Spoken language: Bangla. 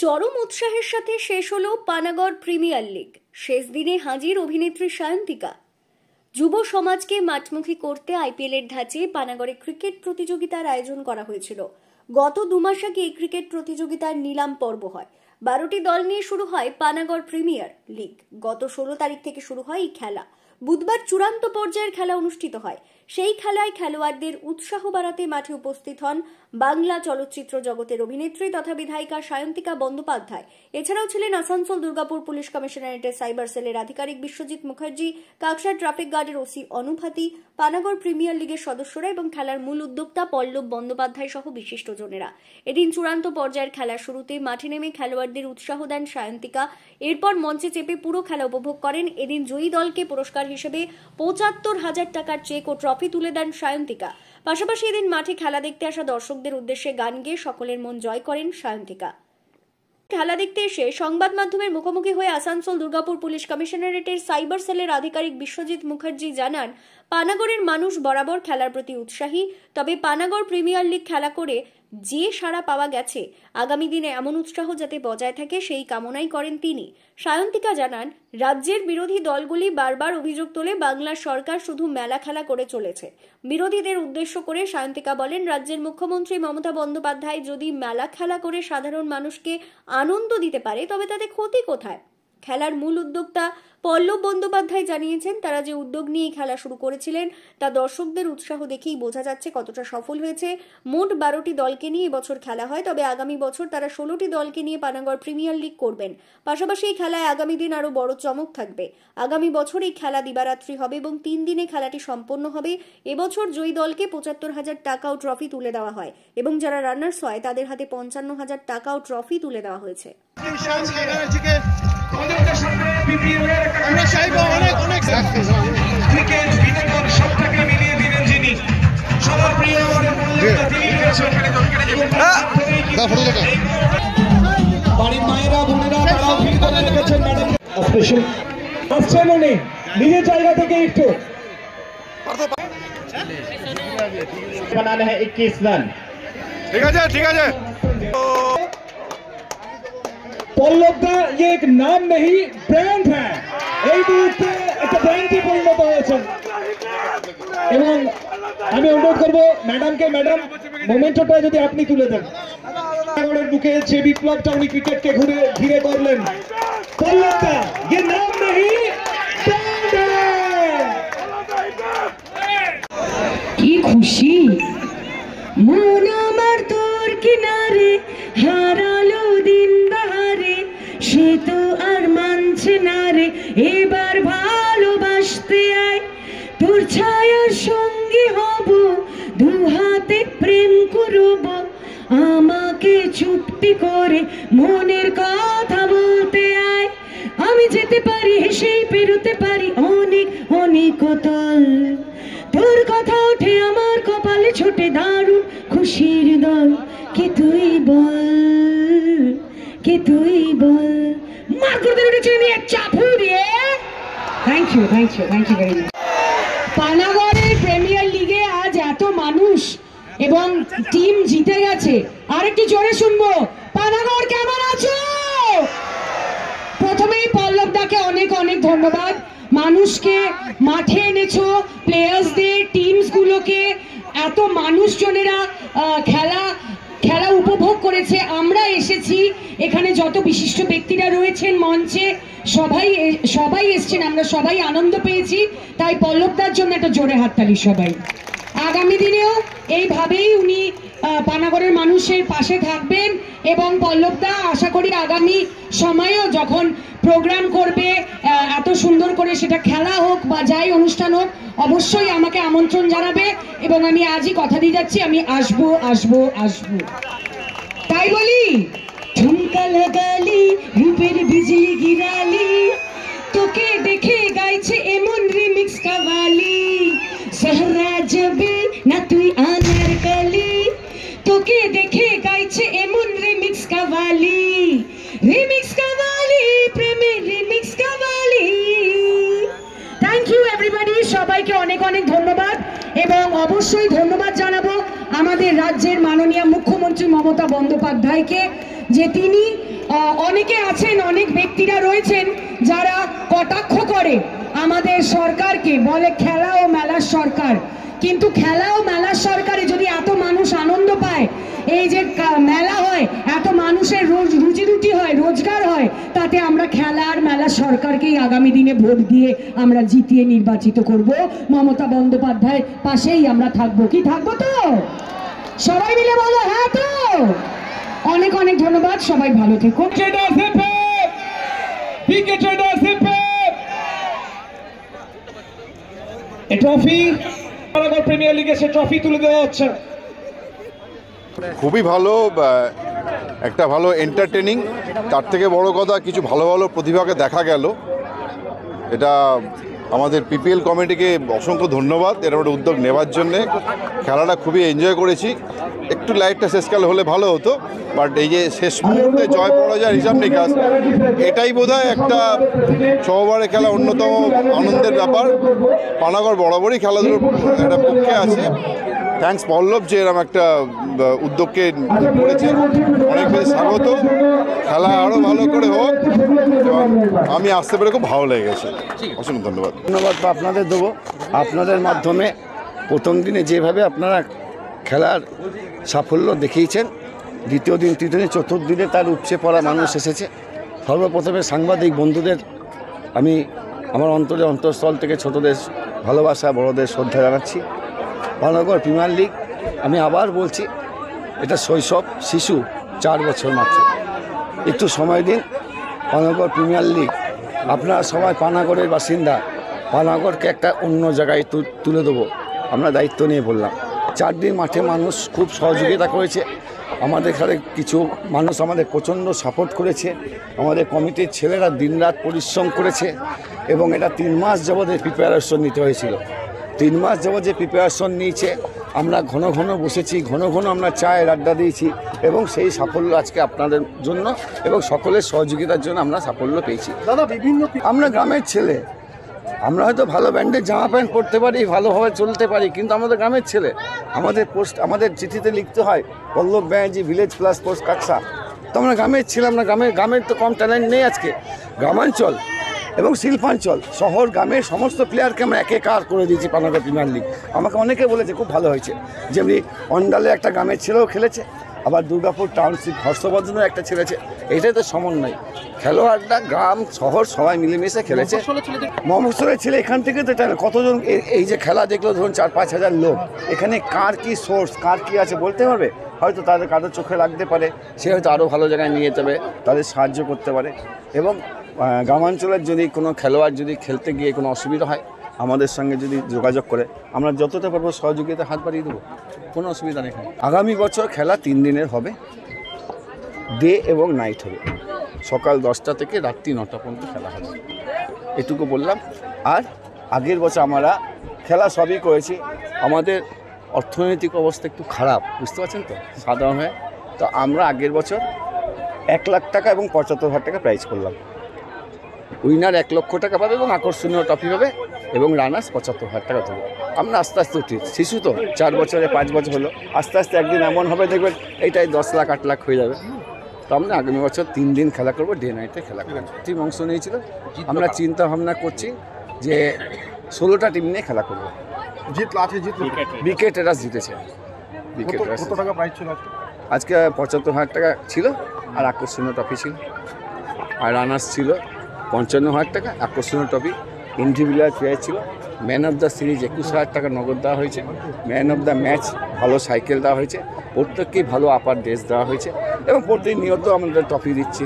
চরম উৎসাহের সাথে শেষ হলো পানাগড় প্রিমিয়ার লিগ। শেষ দিনে হাজির অভিনেত্রী সায়ন্তিকা। যুব সমাজকে মাঠমুখী করতে আইপিএল এর ধাঁচে পানাগড়ে ক্রিকেট প্রতিযোগিতার আয়োজন করা হয়েছিল। গত 2 মাস আগে এই ক্রিকেট প্রতিযোগিতার নিলাম পর্ব হয়। 12টি দল নিয়ে শুরু হয় পানাগড় প্রিমিয়ার লিগ। গত 16 তারিখ থেকে শুরু হয় এই খেলা। বুধবার চূড়ান্ত পর্যায়ের খেলা অনুষ্ঠিত হয়। সেই খেলায় খেলোয়াড়দের উৎসাহ বাড়াতে মাঠে উপস্থিত হন বাংলা চলচ্চিত্র জগতের অভিনেত্রী তথা বিধায়িকা সায়ন্তিকা বন্দ্যোপাধ্যায়। এছাড়াও ছিলেন আসানসোল দুর্গাপুর পুলিশ কমিশনারেটের সাইবার সেলের আধিকারিক বিশ্বজিৎ মুখার্জি, কাকসা ট্রাফিক গার্ডের ওসি অনুভাতি, পানাগড় প্রিমিয়ার লিগের সদস্যরা এবং খেলার মূল উদ্যোক্তা পল্লব বন্দ্যোপাধ্যায় সহ বিশিষ্টজনেরা। এদিন চূড়ান্ত পর্যায়ের খেলার শুরুতে মাঠে নেমে খেলোয়াড়দের উৎসাহ দেন সায়ন্তিকা। এরপর মঞ্চে চেপে পুরো খেলা উপভোগ করেন। এদিন জয়ী দলকে পুরস্কার হিসেবে 75,000 টাকার চেক ও ট্রফি তুলে দেন সায়ন্তিকা। পাশাপাশি এদিন মাঠে খেলা দেখতে আসা দর্শকদের উদ্দেশ্যে গান গেয়ে সকলের মন জয় করেন সায়ন্তিকা। খেলা দেখতে এসে সংবাদ মাধ্যমের মুখোমুখি হয়ে আসানসোল দুর্গাপুর পুলিশ কমিশনারেটের সাইবার সেলের আধিকারিক বিশ্বজিৎ মুখার্জি জানান, পানাগড়ের মানুষ বরাবর খেলার প্রতি উৎসাহী। তবে পানাগড় প্রিমিয়ার লিগ খেলা করে যে সাড়া পাওয়া গেছে, আগামী দিনে এমন উৎসাহ যাতে বজায় থাকে সেই কামনাই করেন তিনি। সায়ন্তিকা জানান, রাজ্যের বিরোধী দলগুলি বারবার অভিযোগ তোলে বাংলার সরকার শুধু মেলা খেলা করে চলেছে। বিরোধীদের উদ্দেশ্য করে সায়ন্তিকা বলেন, রাজ্যের মুখ্যমন্ত্রী মমতা বন্দ্যোপাধ্যায় যদি মেলা খেলা করে সাধারণ মানুষকে আনন্দ দিতে পারে তবে তাতে ক্ষতি কোথায়? খেলার মূল উদ্যোক্তা পল্লব বন্দ্যোপাধ্যায় জানিয়েছেন, তারা যে উদ্যোগ নিয়ে খেলা শুরু করেছিলেন তা দর্শকদের উৎসাহ দেখেই বোঝা যাচ্ছে কতটা সফল হয়েছে। মোট 12টি দলকে নিয়ে এবছর খেলা হয়, তবে আগামী বছর তারা 16টি দলকে নিয়ে পানাগড় প্রিমিয়ার লিগ করবেন। পাশাপাশি এই খেলায় আগামী দিন আরো বড় চমক থাকবে। আগামী বছর এই খেলা দিবারাত্রি হবে এবং 3 দিনে খেলাটি সম্পন্ন হবে। এবছর জয়ী দলকে 75,000 টাকা ও ট্রফি তুলে দেওয়া হয় এবং যারা রানার্স হয় তাদের হাতে 55,000 টাকা ও ট্রফি তুলে দেওয়া হয়েছে। নিজের জায়গা থেকে একটু बनाना है 21 रन। ठीक है पल्लव दा ये एक नाम नहीं ब्रांड है, এই মুহূর্তে একটা ব্র্যান্ডে পরিণত হয়েছে এবং আমি অনুরোধ করব ম্যাডামকে, ম্যাডাম মোমেন্টটা যদি আপনি তুলে দেন। পানাগড়ের বুকে যে বিপ্লবটা উনি ক্রিকেটকে ঘিরে করলেন, পল্লব দা ये नाम नहीं ब्रांड है। কি খুশি মন আমার তোর কিনারে, হারালো দিন বাহারে, সে তো আর মানছে না রে, এবার ভালোবাসতে আয়, তোর ছায়ার সঙ্গী হব, দু হাতে প্রেম করব, আমাকে চুপটি করে মনের কথা বলতে আয়, আমি যেতে পারি হেসেই পেরোতে পারি অনেক অনেক তল, তোর কথা ওঠে আমার কপালে ছোটে দারুণ খুশির দল, কে তুই বল, কে তুই বল। মার করে উঠেছে নিয়ে চাপু দিয়ে। Thank you very much. পানাগড়ের প্রিমিয়ার লিগে আজ এত মানুষ এবং টিম জিতে গেছে। আরেকটু জোরে শুনবো, পানাগড় কেমন আছো? প্রথমেই পল্লব দাকে অনেক অনেক ধন্যবাদ। মানুষকে মাঠে এনেছো, প্লেয়ার্সদের, টিমস গুলোকে, এত মানুষজনেরা খেলা উপভোগ করেছে। আমরা এসেছি, এখানে যত বিশিষ্ট ব্যক্তিরা রয়েছেন মঞ্চে সবাই এসছেন, আমরা সবাই আনন্দ পেয়েছি। তাই পল্লবদার জন্য একটা জোরে হাততালি সবাই। আগামী দিনেও এইভাবেই উনি পানাগড়ের মানুষের পাশে থাকবেন এবং পল্লবদা আশা করি আগামী সময়েও যখন প্রোগ্রাম করবে এত সুন্দর করে, সেটা খেলা হোক বা যাই অনুষ্ঠান হোক, অবশ্যই আমাকে আমন্ত্রণ জানাবে এবং আমি আজই কথা দিয়ে যাচ্ছি, আমি আসবো। তাই বলি, ঝুমকা লাগালি রূপের বিজলি গিরালি, তোকে দেখে গাইছে এমন রিমিক্স কাওয়ালি, সাহরা যাবে না তুই আনারকলি, তোকে দেখে গাইছে এমন রিমিক্স কাওয়ালি, প্রেমের remix qawwali. Thank you everybody, সবাইকে অনেক অনেক ধন্যবাদ এবং অবশ্যই ধন্যবাদ জানাবো আমাদের রাজ্যের মাননীয় মুখ্যমন্ত্রী মমতা বন্দ্যোপাধ্যায়কে, যে তিনি অনেকে আছেন, অনেক ব্যক্তিরা রয়েছেন যারা কটাক্ষ করে আমাদের সরকারকে, বলে খেলা ও মেলার সরকার। কিন্তু খেলা ও মেলার সরকারে যদি এত মানুষ আনন্দ পায়, এই যে মেলা হয়, এত মানুষের রুজি রুটি হয়, রোজগার হয়, তাতে আমরা খেলা আর মেলার সরকারকেই আগামী দিনে ভোট দিয়ে আমরা জিতিয়ে নির্বাচিত করব। মমতা বন্দ্যোপাধ্যায় পাশেই আমরা থাকবো। কি থাকবো তো? সবাই মিলে বলো হ্যাঁ তো। অনেক অনেক ধন্যবাদ, সবাই ভালো থেকো। ট্রফি পানাগড় প্রিমিয়ার লিগে সে ট্রফি তুলে দেওয়া হচ্ছে। খুবই ভালো, একটা ভালো এন্টারটেনিং, তার থেকে বড় কথা কিছু ভালো ভালো প্রতিভাকে দেখা গেল। এটা আমাদের পিপিএল কমিটিকে অসংখ্য ধন্যবাদ এরকম একটা উদ্যোগ নেওয়ার জন্যে। খেলাটা খুবই এনজয় করেছি। একটু লাইটটা শেষকালে হলে ভালো হতো, বাট এই যে শেষ মুহূর্তে জয় পরাজয়ের হিসাব নিকাশ, এটাই বোধহয় একটা সবারে খেলা অন্যতম আনন্দের ব্যাপার। পানাগড় বরাবরই খেলাধুলোর একটা পক্ষে আছে। থ্যাঙ্কস পল্লব যে এরকম একটা উদ্যোগকে করেছে, অনেক বেশি স্বাগত। খেলা আরও ভালো করে হোক, এবং আমি আসতে পেরে খুব ভালো লেগেছে। অসংখ্য ধন্যবাদ। ধন্যবাদ আপনাদের দেবো। আপনাদের মাধ্যমে প্রথম দিনে যেভাবে আপনারা খেলার সাফল্য দেখিয়েছেন, দ্বিতীয় দিন, তৃতীয় দিন, চতুর্থ দিনে তার উপচে পড়া মানুষ এসেছে। সর্বপ্রথমে সাংবাদিক বন্ধুদের আমি আমার অন্তঃস্থল থেকে ছোটদের ভালোবাসা, বড়দের শ্রদ্ধা জানাচ্ছি। পানাগড় প্রিমিয়ার লিগ, আমি আবার বলছি, এটা শৈশব, শিশু 4 বছর মাত্র। একটু সময় দিন। পানাগড় প্রিমিয়ার লিগ, আপনারা সবাই পানাগড়ের বাসিন্দা, পানাগড়কে একটা অন্য জায়গায় তুলে দেবো, আমরা দায়িত্ব নিয়ে বললাম। 4 দিন মাঠে মানুষ খুব সহযোগিতা করেছে। আমাদের এখানে কিছু মানুষ আমাদের প্রচণ্ড সাপোর্ট করেছে। আমাদের কমিটির ছেলেরা দিনরাত পরিশ্রম করেছে, এবং এটা 3 মাস যাবতের প্রিপারেশন নিতে হয়েছিল। 3 মাস যাবত যে প্রিপারেশন নিয়েছে, আমরা ঘন ঘন বসেছি, ঘন ঘন আমরা চায়ের আড্ডা দিয়েছি, এবং সেই সাফল্য আজকে আপনাদের জন্য এবং সকলের সহযোগিতার জন্য আমরা সাফল্য পেয়েছি। দাদা, আমরা গ্রামের ছেলে, আমরা হয়তো ভালো ব্র্যান্ডের জামা প্যান্ট পরতে পারি, ভালোভাবে চলতে পারি, কিন্তু আমাদের গ্রামের ছেলে। আমাদের চিঠিতে লিখতে হয় Pallab Banerjee, village plus post Kaksa. তো আমরা গ্রামের ছেলে, আমরা গ্রামের তো কম ট্যালেন্ট নেই আজকে। গ্রামাঞ্চল এবং শিল্পাঞ্চল, শহর, গ্রামের সমস্ত প্লেয়ারকে আমরা একাকার করে দিয়েছি পানাগড় প্রিমিয়ার লিগ। আমাকে অনেকে বলেছে খুব ভালো হয়েছে। যেমনি অন্ডালে একটা গ্রামের ছেলেও খেলেছে, আবার দুর্গাপুর টাউনশিপ হর্ষবর্ধনের একটা ছেলেছে। এটাই তো সমন্বয়। খেলোয়াড়রা গ্রাম শহর সবাই মিলেমিশে খেলেছে। মফস্বলের ছেলে এখান থেকে তো কতজন এই যে খেলা দেখলো, ধরুন 4-5 হাজার লোক, এখানে কার কি সোর্স, কার কি আছে বলতে পারবে। হয়তো তাদের কাদের চোখে লাগতে পারে, সে হয়তো আরও ভালো জায়গায় নিয়ে যেতে হবে, তাদের সাহায্য করতে পারে। এবং গ্রামাঞ্চলের যদি কোনো খেলোয়াড় যদি খেলতে গিয়ে কোনো অসুবিধা হয়, আমাদের সঙ্গে যদি যোগাযোগ করে, আমরা যতটা পারবো সহযোগিতা হাত বাড়িয়ে দেবো, কোনো অসুবিধা নেই। আগামী বছর খেলা 3 দিনের হবে, ডে এবং নাইট হবে। সকাল 10টা থেকে রাত্রি 9টা পর্যন্ত খেলা হবে, এটুকু বললাম। আর আগের বছর আমরা খেলা সবই করেছি, আমাদের অর্থনৈতিক অবস্থা একটু খারাপ, বুঝতে পারছেন তো, সাধারণ হয়ে। তো আমরা আগের বছর 1 লাখ টাকা এবং 75,000 টাকা প্রাইজ করলাম। উইনার 1 লক্ষ টাকা পাবে এবং আকর্ষণীয় ট্রফি পাবে, এবং রানার্স 75,000 টাকা দেবো। আমরা আস্তে আস্তে উঠি, শিশু তো 4 বছরে 5 বছর হলো, আস্তে আস্তে একদিন এমন হবে দেখবেন এইটাই 10 লাখ 8 লাখ হয়ে যাবে। তো আমরা আগামী বছর 3 দিন খেলা করবো, ডে নাইটে খেলা করবো। টিম অংশ নিয়েছিল, আমরা চিন্তা ভাবনা করছি যে 16টা টিম নিয়ে খেলা করবো। উইকেট রাস জিতেছে। কত টাকা প্রাইজ ছিল আজকে? 75,000 টাকা ছিল, আর আকর্ষণীয় ট্রফি ছিল। আর রানার্স ছিল 55,000 টাকা, আকর্ষণীয় ট্রফি। ইন্ডিভিজুয়াল প্লেয়ার ছিল। ম্যান অফ দ্য সিরিজ 21,000 টাকা নগদ দেওয়া হয়েছে। ম্যান অফ দ্য ম্যাচ ভালো সাইকেল দেওয়া হয়েছে, প্রত্যেককেই ভালো আপার ড্রেস দেওয়া হয়েছে, এবং প্রতিনিয়ত আমাদের ট্রফি দিচ্ছি।